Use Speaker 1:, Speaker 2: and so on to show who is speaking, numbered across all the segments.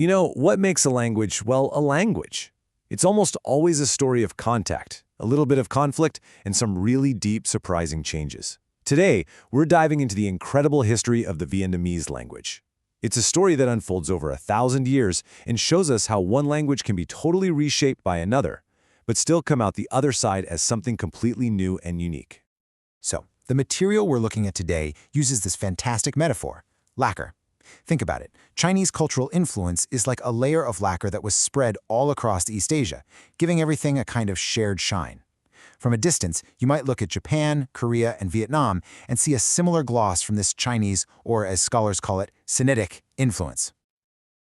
Speaker 1: You know, what makes a language, well, a language? It's almost always a story of contact, a little bit of conflict, and some really deep, surprising changes. Today, we're diving into the incredible history of the Vietnamese language. It's a story that unfolds over 1,000 years and shows us how one language can be totally reshaped by another, but still come out the other side as something completely new and unique.
Speaker 2: So, the material we're looking at today uses this fantastic metaphor, lacquer. Think about it. Chinese cultural influence is like a layer of lacquer that was spread all across East Asia, giving everything a kind of shared shine. From a distance, you might look at Japan, Korea, and Vietnam and see a similar gloss from this Chinese, or as scholars call it, Sinitic influence.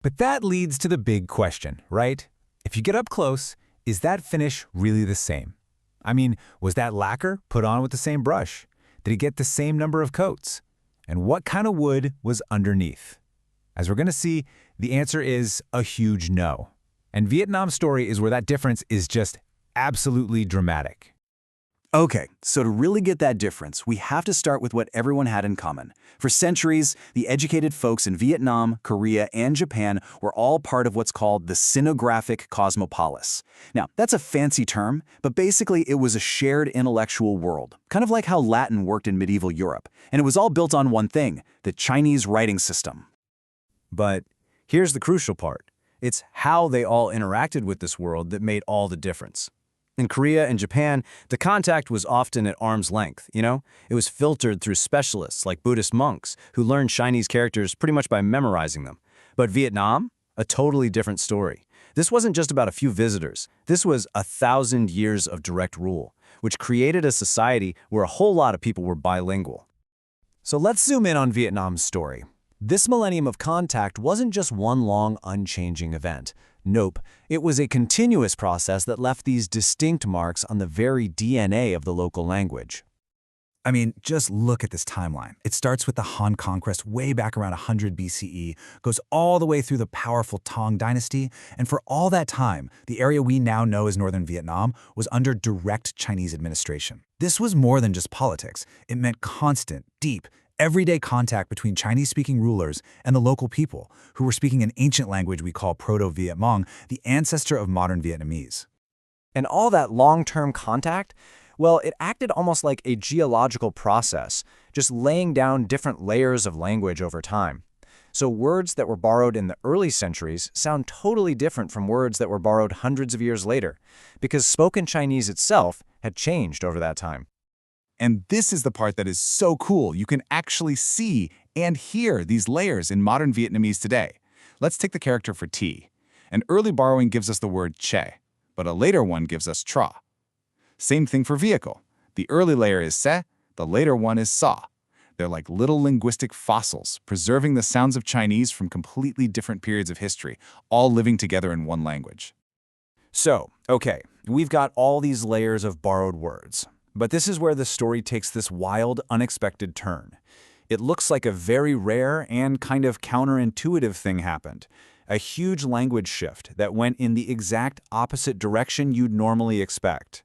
Speaker 3: But that leads to the big question, right? If you get up close, is that finish really the same? I mean, was that lacquer put on with the same brush? Did it get the same number of coats? And what kind of wood was underneath? As we're going to see, the answer is a huge no. And Vietnam's story is where that difference is just absolutely dramatic.
Speaker 4: Okay, so to really get that difference, we have to start with what everyone had in common. For centuries, the educated folks in Vietnam, Korea, and Japan were all part of what's called the sinographic cosmopolis. Now, that's a fancy term, but basically it was a shared intellectual world, kind of like how Latin worked in medieval Europe. And it was all built on one thing, the Chinese writing system.
Speaker 1: But here's the crucial part. It's how they all interacted with this world that made all the difference. In Korea and Japan, the contact was often at arm's length, It was filtered through specialists like Buddhist monks who learned Chinese characters pretty much by memorizing them. But Vietnam? A totally different story. This wasn't just about a few visitors. This was 1,000 years of direct rule, which created a society where a whole lot of people were bilingual. So let's zoom in on Vietnam's story. This millennium of contact wasn't just one long, unchanging event. Nope, it was a continuous process that left these distinct marks on the very DNA of the local language.
Speaker 2: I mean, just look at this timeline. It starts with the Han conquest way back around 100 BCE, goes all the way through the powerful Tang dynasty, and for all that time, the area we now know as northern Vietnam was under direct Chinese administration. This was more than just politics. It meant constant, deep, everyday contact between Chinese-speaking rulers and the local people, who were speaking an ancient language we call Proto-Viet Mong, the ancestor of modern Vietnamese.
Speaker 1: And all that long-term contact, well, it acted almost like a geological process, just laying down different layers of language over time. So words that were borrowed in the early centuries sound totally different from words that were borrowed hundreds of years later, because spoken Chinese itself had changed over that time.
Speaker 5: And this is the part that is so cool. You can actually see and hear these layers in modern Vietnamese today. Let's take the character for T. An early borrowing gives us the word che, but a later one gives us tra. Same thing for vehicle. The early layer is se, the later one is sa. They're like little linguistic fossils, preserving the sounds of Chinese from completely different periods of history, all living together in one language.
Speaker 1: So, okay, we've got all these layers of borrowed words. But this is where the story takes this wild, unexpected turn. It looks like a very rare and kind of counterintuitive thing happened. A huge language shift that went in the exact opposite direction you'd normally expect.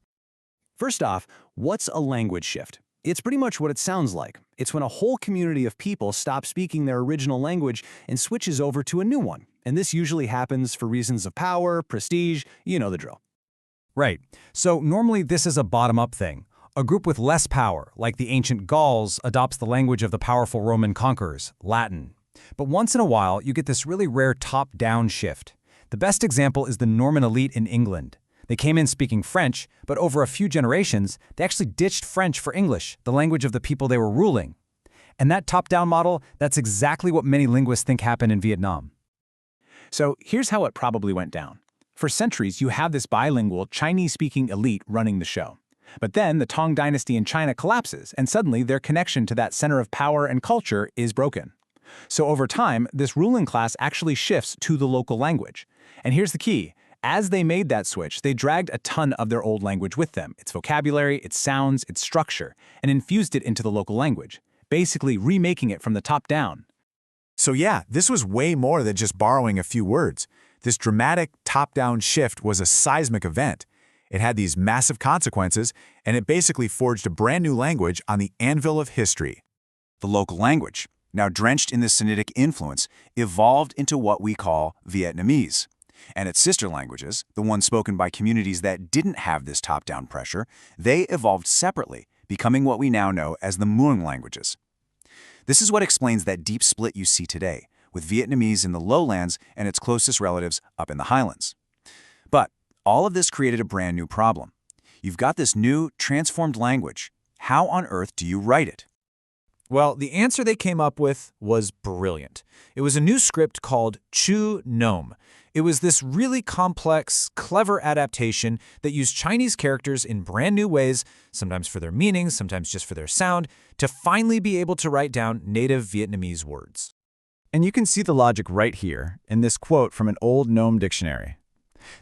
Speaker 1: First off, what's a language shift? It's pretty much what it sounds like. It's when a whole community of people stop speaking their original language and switches over to a new one. And this usually happens for reasons of power, prestige, you know the drill.
Speaker 3: Right. So normally this is a bottom-up thing. A group with less power, like the ancient Gauls, adopts the language of the powerful Roman conquerors, Latin. But once in a while, you get this really rare top-down shift. The best example is the Norman elite in England. They came in speaking French, but over a few generations, they actually ditched French for English, the language of the people they were ruling. And that top-down model, that's exactly what many linguists think happened in Vietnam.
Speaker 6: So here's how it probably went down. For centuries, you have this bilingual Chinese-speaking elite running the show. But then the Tang dynasty in China collapses, and suddenly their connection to that center of power and culture is broken. So over time, this ruling class actually shifts to the local language. And here's the key. As they made that switch, they dragged a ton of their old language with them, its vocabulary, its sounds, its structure, and infused it into the local language, basically remaking it from the top down.
Speaker 2: So yeah, this was way more than just borrowing a few words. This dramatic top-down shift was a seismic event. It had these massive consequences, and it basically forged a brand new language on the anvil of history.
Speaker 4: The local language. now drenched in the Sinitic influence, evolved into what we call Vietnamese. And its sister languages, the ones spoken by communities that didn't have this top-down pressure, they evolved separately, becoming what we now know as the Muong languages. This is what explains that deep split you see today, with Vietnamese in the lowlands and its closest relatives up in the highlands. But all of this created a brand new problem. You've got this new, transformed language. How on earth do you write it?
Speaker 3: Well, the answer they came up with was brilliant. It was a new script called Chu Nom. It was this really complex, clever adaptation that used Chinese characters in brand new ways, sometimes for their meanings, sometimes just for their sound, to finally be able to write down native Vietnamese words.
Speaker 1: And you can see the logic right here in this quote from an old Nome dictionary.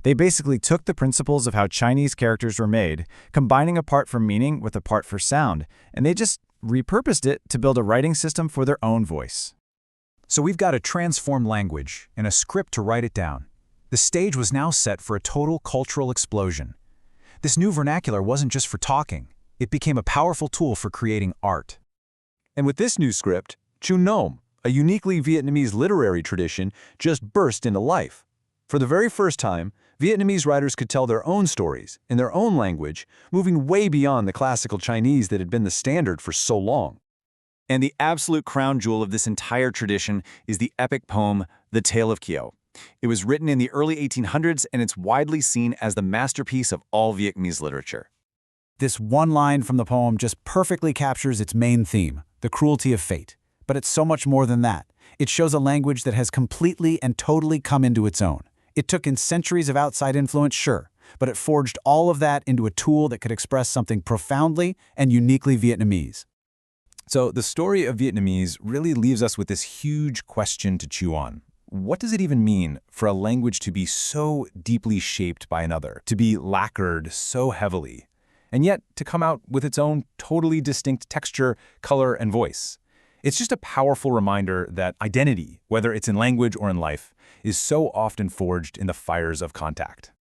Speaker 1: They basically took the principles of how Chinese characters were made, combining a part for meaning with a part for sound, and they just repurposed it to build a writing system for their own voice.
Speaker 2: So we've got a transformed language and a script to write it down. The stage was now set for a total cultural explosion. This new vernacular wasn't just for talking. It became a powerful tool for creating art.
Speaker 7: And with this new script, Chu Nom, a uniquely Vietnamese literary tradition, just burst into life. For the very first time, Vietnamese writers could tell their own stories, in their own language, moving way beyond the classical Chinese that had been the standard for so long.
Speaker 4: And the absolute crown jewel of this entire tradition is the epic poem, The Tale of Kieu. It was written in the early 1800s, and it's widely seen as the masterpiece of all Vietnamese literature.
Speaker 2: This one line from the poem just perfectly captures its main theme, the cruelty of fate. But it's so much more than that. It shows a language that has completely and totally come into its own. It took in centuries of outside influence, sure, but it forged all of that into a tool that could express something profoundly and uniquely Vietnamese.
Speaker 3: So the story of Vietnamese really leaves us with this huge question to chew on. What does it even mean for a language to be so deeply shaped by another, to be lacquered so heavily, and yet to come out with its own totally distinct texture, color, and voice? It's just a powerful reminder that identity, whether it's in language or in life, is so often forged in the fires of contact.